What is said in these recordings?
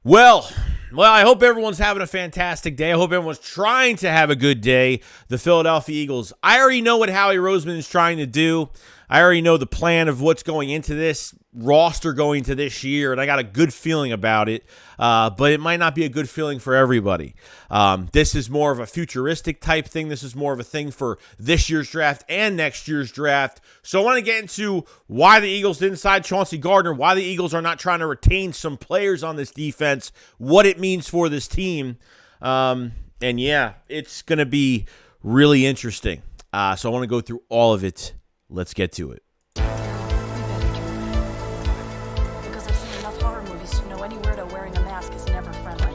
Well, I hope everyone's having a fantastic day. I hope everyone's trying to have a good day. The Philadelphia Eagles. I already know what Howie Roseman is trying to do. I already know the plan of what's going into this roster going into this year, and I got a good feeling about it, but it might not be a good feeling for everybody. This is more of a futuristic type thing. This is more of a thing for this year's draft and next year's draft. So I want to get into why the Eagles didn't sign Chauncey Gardner, why the Eagles are not trying to retain some players on this defense, what it means for this team. And yeah, it's going to be really interesting. So I want to go through all of it. Let's get to it. Because I've seen enough horror movies to know any weirdo wearing a mask is never friendly.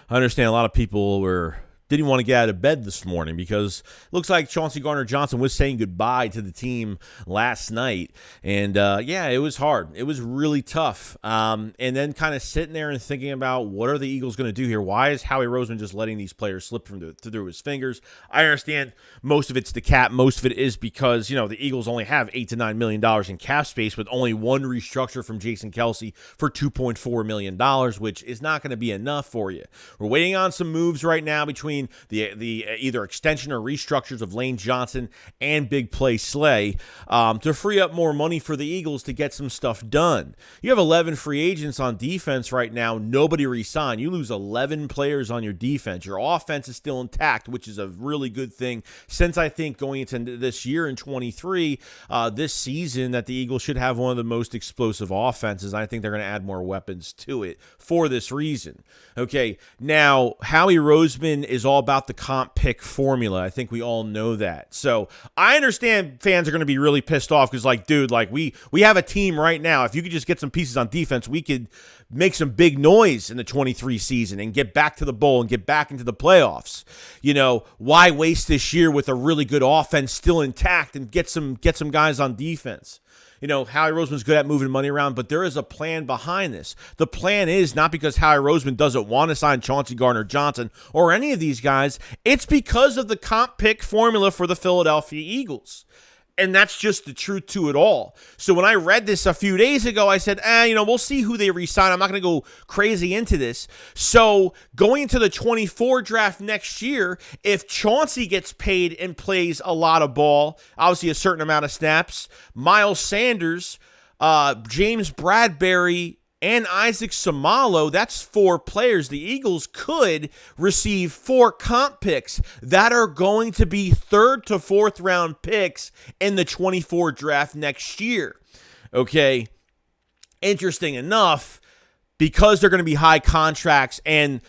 I understand a lot of people didn't want to get out of bed this morning because it looks like Chauncey Gardner-Johnson was saying goodbye to the team last night. And, yeah, it was hard. It was really tough. And then kind of sitting there and thinking about what are the Eagles going to do here? Why is Howie Roseman just letting these players slip through his fingers? I understand most of it's the cap. Most of it is because, the Eagles only have $8 to $9 million in cap space with only one restructure from Jason Kelce for $2.4 million, which is not going to be enough for you. We're waiting on some moves right now between the either extension or restructures of Lane Johnson and Big Play Slay to free up more money for the Eagles to get some stuff done. You have 11 free agents on defense right now. Nobody re-signed. You lose 11 players on your defense. Your offense is still intact, which is a really good thing since I think going into this year in 23, this season, that the Eagles should have one of the most explosive offenses. I think they're going to add more weapons to it for this reason. Okay, now Howie Roseman is all about the comp pick formula. I think we all know that. So I understand fans are going to be really pissed off because, dude, we have a team right now. If you could just get some pieces on defense, we could make some big noise in the 23 season and get back to the bowl and get back into the playoffs. Why waste this year with a really good offense still intact and get some guys on defense? Howie Roseman's good at moving money around, but there is a plan behind this. The plan is not because Howie Roseman doesn't want to sign Chauncey Gardner-Johnson or any of these guys. It's because of the comp pick formula for the Philadelphia Eagles. And that's just the truth to it all. So when I read this a few days ago, I said, we'll see who they re-sign. I'm not going to go crazy into this. So going into the 24 draft next year, if Chauncey gets paid and plays a lot of ball, obviously a certain amount of snaps, Miles Sanders, James Bradberry, and Isaac Seumalo, that's 4 players. The Eagles could receive 4 comp picks that are going to be 3rd to 4th round picks in the 24 draft next year. Okay, interesting enough, because they're going to be high contracts, and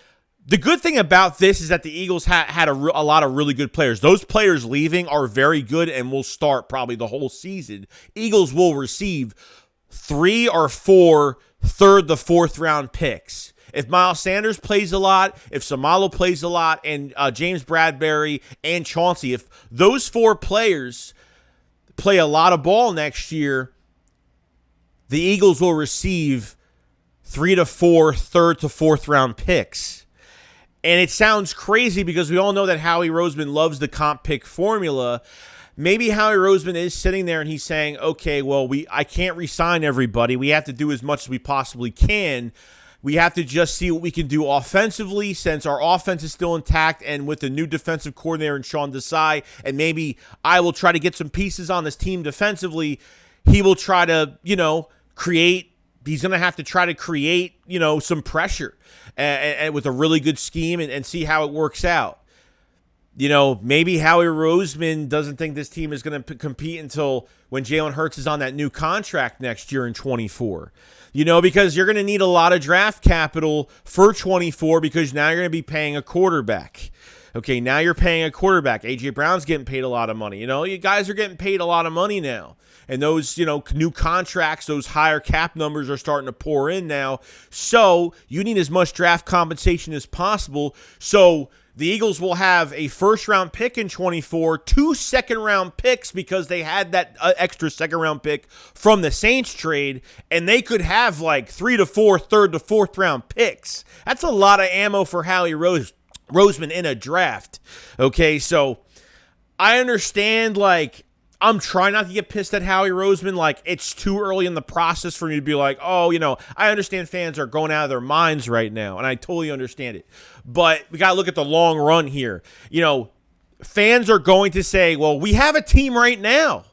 the good thing about this is that the Eagles had a lot of really good players. Those players leaving are very good and will start probably the whole season. Eagles will receive 3 or 4 3rd to 4th round picks. If Miles Sanders plays a lot, if Seumalo plays a lot, and James Bradberry and Chauncey, if those 4 players play a lot of ball next year, the Eagles will receive 3 to 4 3rd to 4th round picks. And it sounds crazy because we all know that Howie Roseman loves the comp pick formula. Maybe Howie Roseman is sitting there and he's saying, okay, well, I can't re-sign everybody. We have to do as much as we possibly can. We have to just see what we can do offensively since our offense is still intact, and with the new defensive coordinator in Sean Desai, and maybe I will try to get some pieces on this team defensively. He will try to, create. He's going to have to try to create, some pressure and with a really good scheme and see how it works out. Maybe Howie Roseman doesn't think this team is going to compete until when Jalen Hurts is on that new contract next year in 24. Because you're going to need a lot of draft capital for 24 because now you're going to be paying a quarterback. Okay, now you're paying a quarterback. A.J. Brown's getting paid a lot of money. You guys are getting paid a lot of money now. And those, new contracts, those higher cap numbers are starting to pour in now. So you need as much draft compensation as possible. So the Eagles will have a first-round pick in 24, 2 second-round picks because they had that extra second-round pick from the Saints trade, and they could have 3 to 4 third to fourth round picks. That's a lot of ammo for Howie Roseman in a draft. Okay, so I understand I'm trying not to get pissed at Howie Roseman. Like, it's too early in the process for me to be like, oh, I understand fans are going out of their minds right now, and I totally understand it. But we got to look at the long run here. Fans are going to say, well, we have a team right now.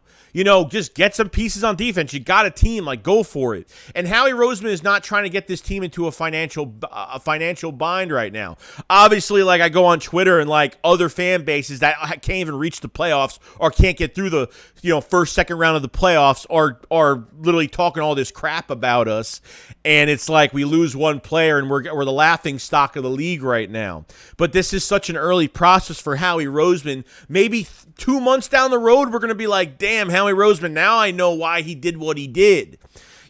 Just get some pieces on defense. You got a team, like, go for it. And Howie Roseman is not trying to get this team into a financial bind right now. Obviously, like, I go on Twitter and, like, other fan bases that can't even reach the playoffs or can't get through the, first, second round of the playoffs are literally talking all this crap about us. And it's like we lose one player and we're the laughing stock of the league right now. But this is such an early process for Howie Roseman. Maybe 2 months down the road, we're going to be like, damn, Howie Roseman, now I know why he did what he did.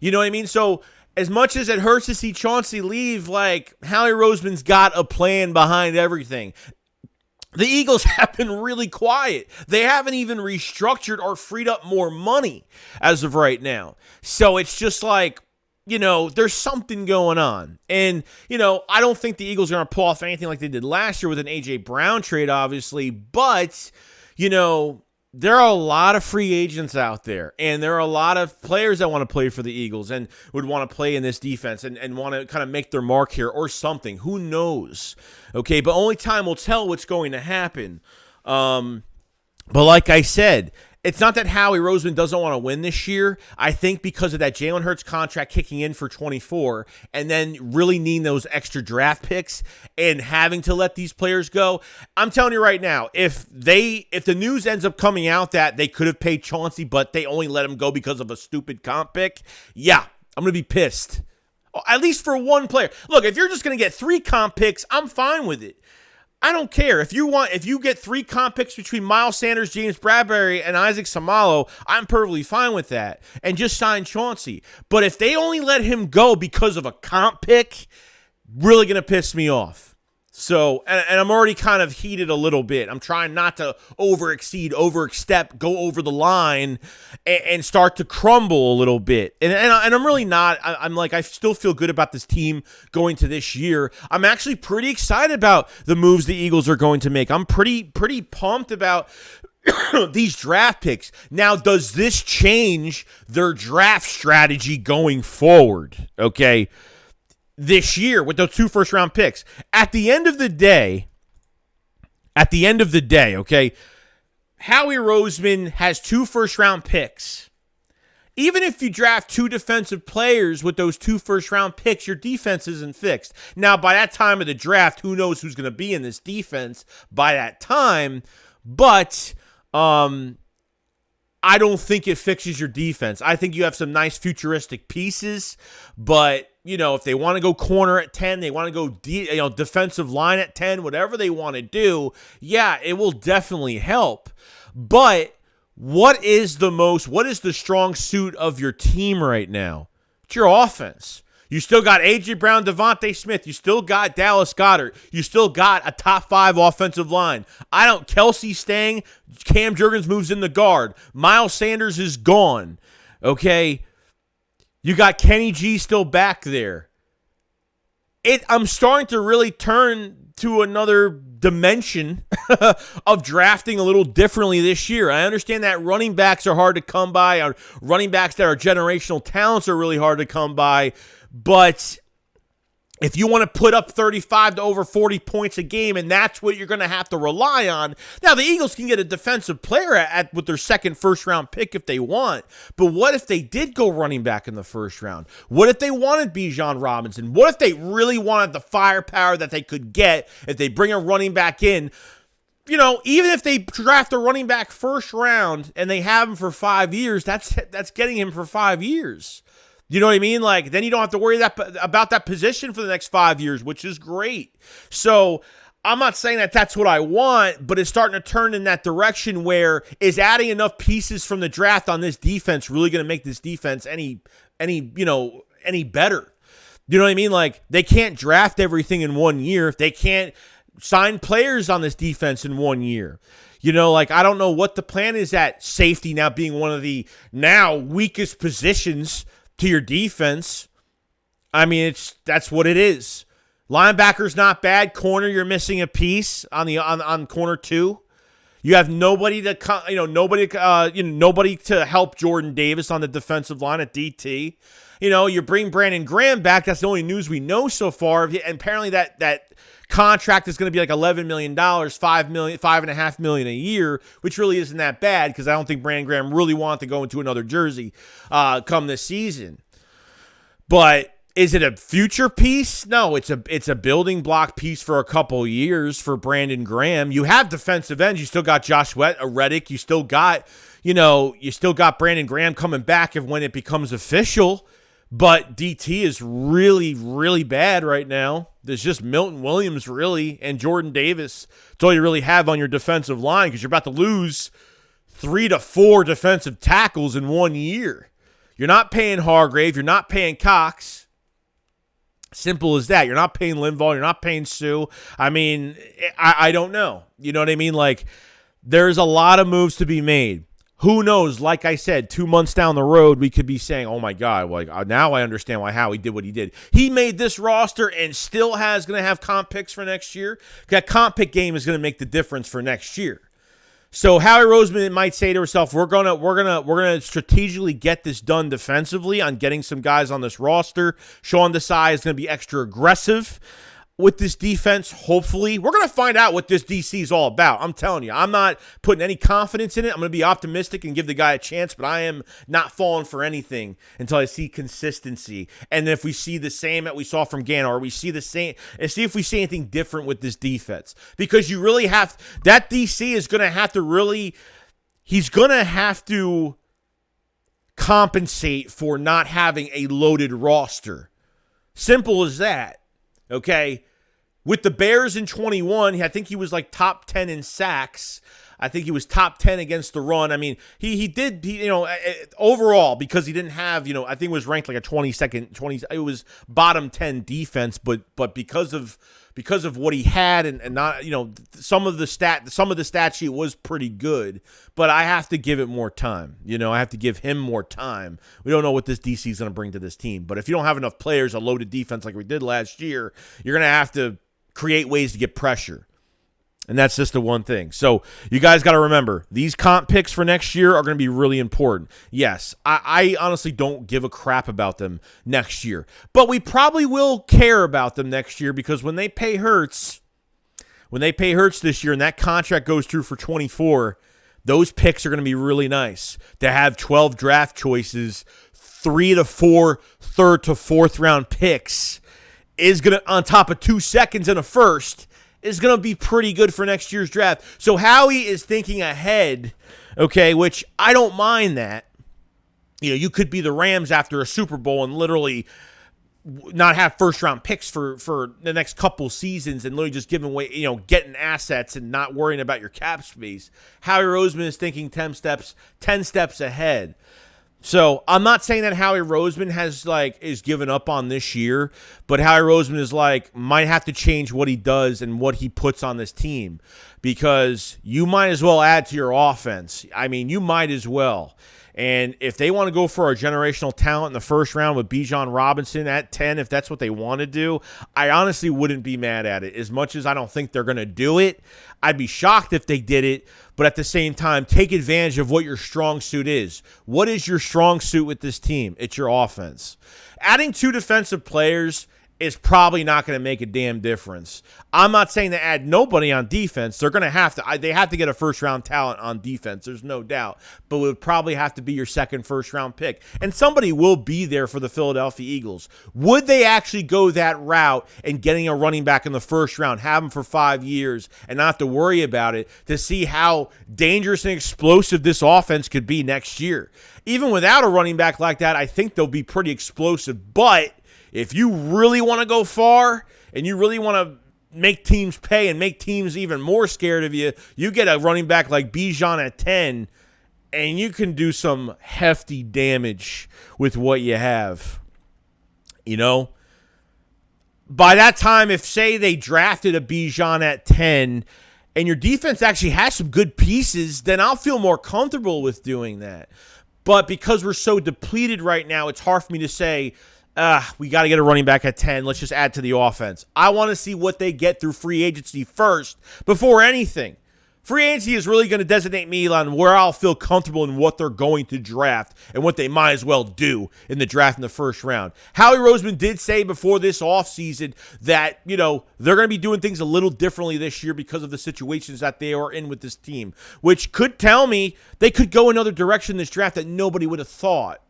You know what I mean? So as much as it hurts to see Chauncey leave, like, Howie Roseman's got a plan behind everything. The Eagles have been really quiet. They haven't even restructured or freed up more money as of right now. So it's just like, there's something going on. And, I don't think the Eagles are going to pull off anything like they did last year with an A.J. Brown trade, obviously. But, there are a lot of free agents out there. And there are a lot of players that want to play for the Eagles and would want to play in this defense and want to kind of make their mark here or something. Who knows? Okay, but only time will tell what's going to happen. But like I said, it's not that Howie Roseman doesn't want to win this year. I think because of that Jalen Hurts contract kicking in for 24 and then really needing those extra draft picks and having to let these players go. I'm telling you right now, if the news ends up coming out that they could have paid Chauncey, but they only let him go because of a stupid comp pick, yeah, I'm going to be pissed. At least for one player. Look, if you're just going to get 3 comp picks, I'm fine with it. I don't care. If you get 3 comp picks between Miles Sanders, James Bradbury, and Isaac Samalo, I'm perfectly fine with that. And just sign Chauncey. But if they only let him go because of a comp pick, really going to piss me off. So, and I'm already kind of heated a little bit. I'm trying not to overstep, go over the line, and start to crumble a little bit. And I'm really not. I'm like, I still feel good about this team going to this year. I'm actually pretty excited about the moves the Eagles are going to make. I'm pretty pumped about these draft picks. Now, does this change their draft strategy going forward? Okay. This year with those 2 first-round picks. At the end of the day, okay, Howie Roseman has 2 first-round picks. Even if you draft 2 defensive players with those 2 first-round picks, your defense isn't fixed. Now, by that time of the draft, who knows who's going to be in this defense by that time, but I don't think it fixes your defense. I think you have some nice futuristic pieces, but if they want to go corner at 10, they want to go defensive line at 10, whatever they want to do, yeah, it will definitely help. But what is the strong suit of your team right now? It's your offense. You still got A.J. Brown, Devontae Smith. You still got Dallas Goedert. You still got a top 5 offensive line. Kelsey staying. Cam Jurgens moves in the guard. Miles Sanders is gone. Okay. You got Kenny G still back there. I'm starting to really turn to another dimension of drafting a little differently this year. I understand that running backs are hard to come by. Or running backs that are generational talents are really hard to come by. But if you want to put up 35 to over 40 points a game, and that's what you're going to have to rely on. Now, the Eagles can get a defensive player with their second first-round pick if they want. But what if they did go running back in the first round? What if they wanted Bijan Robinson? What if they really wanted the firepower that they could get if they bring a running back in? Even if they draft a running back first round and they have him for 5 years, that's getting him for 5 years. You know what I mean? Like, then you don't have to worry about that position for the next 5 years, which is great. So I'm not saying that that's what I want, but it's starting to turn in that direction where is adding enough pieces from the draft on this defense really going to make this defense any better? You know what I mean? Like, they can't draft everything in 1 year. If they can't sign players on this defense in 1 year. I don't know what the plan is at safety now being one of the now weakest positions to your defense. I mean, that's what it is. Linebacker's not bad. Corner, you're missing a piece on corner 2. You have nobody nobody to help Jordan Davis on the defensive line at DT. You bring Brandon Graham back. That's the only news we know so far. And apparently that contract is going to be like $11 million, $5.5 million a year, which really isn't that bad because I don't think Brandon Graham really wanted to go into another jersey come this season. But is it a future piece? No, it's a building block piece for a couple years for Brandon Graham. You have defensive ends. You still got Josh Reddick. You still got, Brandon Graham coming back when it becomes official. But DT is really, really bad right now. There's just Milton Williams, really, and Jordan Davis. That's all you really have on your defensive line because you're about to lose 3 to 4 defensive tackles in 1 year. You're not paying Hargrave. You're not paying Cox. Simple as that. You're not paying Linval. You're not paying Sue. I mean, I don't know. You know what I mean? Like, there's a lot of moves to be made. Who knows? Like I said, 2 months down the road, we could be saying, oh, my God, now I understand why Howie did what he did. He made this roster and still going to have comp picks for next year. That comp pick game is going to make the difference for next year. So Howie Roseman might say to herself, we're gonna strategically get this done defensively on getting some guys on this roster. Sean Desai is going to be extra aggressive with this defense, hopefully. We're going to find out what this DC is all about. I'm telling you, I'm not putting any confidence in it. I'm going to be optimistic and give the guy a chance, but I am not falling for anything until I see consistency. And if we see the same that we saw from Gannon, or we see the same, and see if we see anything different with this defense. Because you really have, that DC is going to have to really, he's going to have to compensate for not having a loaded roster. Simple as that. Okay, with the Bears in 21, I think he was like top 10 in sacks. I think he was top 10 against the run. I mean, he did, overall, because he didn't have, I think it was ranked like a 22nd, it was bottom 10 defense, but because of what he had and not, some of the stat sheet was pretty good, but I have to give it more time. I have to give him more time. We don't know what this DC is going to bring to this team, but if you don't have enough players, a loaded defense like we did last year, you're going to have to create ways to get pressure. And that's just the one thing. So you guys got to remember, these comp picks for next year are going to be really important. Yes, I honestly don't give a crap about them next year. But we probably will care about them next year because when they pay Hurts this year and that contract goes through for 24, those picks are going to be really nice. To have 12 draft choices, 3 to 4 third to fourth round picks is going to, on top of 2 seconds and a first, is going to be pretty good for next year's draft. So Howie is thinking ahead, okay, which I don't mind that. You could be the Rams after a Super Bowl and literally not have first-round picks for the next couple seasons and literally just giving away, getting assets and not worrying about your cap space. Howie Roseman is thinking 10 steps ahead. So I'm not saying that Howie Roseman is given up on this year, but Howie Roseman is might have to change what he does and what he puts on this team because you might as well add to your offense. I mean, you might as well. And if they want to go for a generational talent in the first round with Bijan Robinson at 10, if that's what they want to do, I honestly wouldn't be mad at it. As much as I don't think they're going to do it, I'd be shocked if they did it. But at the same time, take advantage of what your strong suit is. What is your strong suit with this team? It's your offense. Adding 2 defensive players is probably not going to make a damn difference. I'm not saying to add nobody on defense. They're going to have to. They have to get a first-round talent on defense. There's no doubt. But it would probably have to be your second first-round pick. And somebody will be there for the Philadelphia Eagles. Would they actually go that route and getting a running back in the first round, have him for 5 years, and not have to worry about it to see how dangerous and explosive this offense could be next year? Even without a running back like that, I think they'll be pretty explosive. But if you really want to go far and you really want to make teams pay and make teams even more scared of you, you get a running back like Bijan at 10, and you can do some hefty damage with what you have. By that time, if, say, they drafted a Bijan at 10 and your defense actually has some good pieces, then I'll feel more comfortable with doing that. But because we're so depleted right now, it's hard for me to say, we got to get a running back at 10. Let's just add to the offense. I want to see what they get through free agency first before anything. Free agency is really going to designate me on where I'll feel comfortable in what they're going to draft and what they might as well do in the draft in the first round. Howie Roseman did say before this offseason that, they're going to be doing things a little differently this year because of the situations that they are in with this team, which could tell me they could go another direction in this draft that nobody would have thought.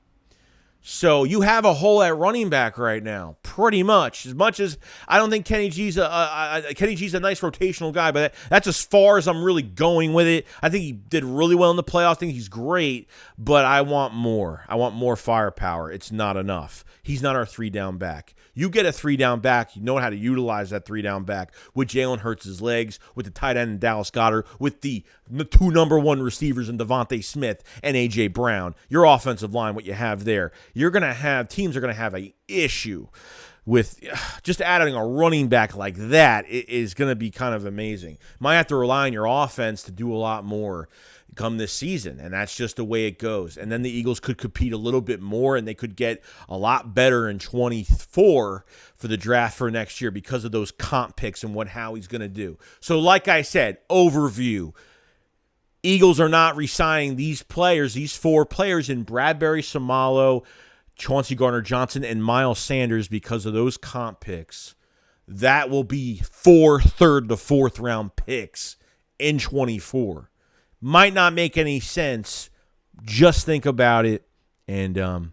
So you have a hole at running back right now, pretty much. As much as I don't think Kenny G's a nice rotational guy, but that's as far as I'm really going with it. I think he did really well in the playoffs. I think he's great, but I want more. I want more firepower. It's not enough. He's not our 3-down back. You get a 3-down back, you know how to utilize that 3-down back with Jalen Hurts' legs, with the tight end in Dallas Goedert, with the 2 number 1 receivers in Devontae Smith and A.J. Brown. Your offensive line, what you have there, teams are going to have an issue with just adding a running back like that. It is going to be kind of amazing. Might have to rely on your offense to do a lot more come this season, and that's just the way it goes. And then the Eagles could compete a little bit more, and they could get a lot better in 24 for the draft for next year because of those comp picks and what Howie's going to do. So like I said, overview. Eagles are not re-signing these 4 players in Bradbury, Samalo, Chauncey Gardner-Johnson, and Miles Sanders because of those comp picks. That will be 4 third to 4th round picks in 24. Might not make any sense. Just think about it, and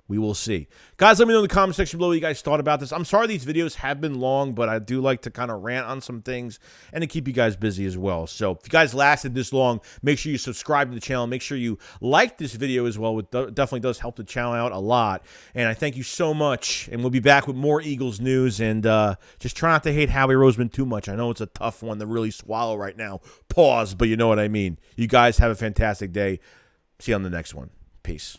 we will see. Guys, let me know in the comment section below what you guys thought about this. I'm sorry these videos have been long, but I do like to kind of rant on some things and to keep you guys busy as well. So if you guys lasted this long, make sure you subscribe to the channel. Make sure you like this video as well. It definitely does help the channel out a lot. And I thank you so much. And we'll be back with more Eagles news. And just try not to hate Howie Roseman too much. I know it's a tough one to really swallow right now. Pause, but you know what I mean. You guys have a fantastic day. See you on the next one. Peace.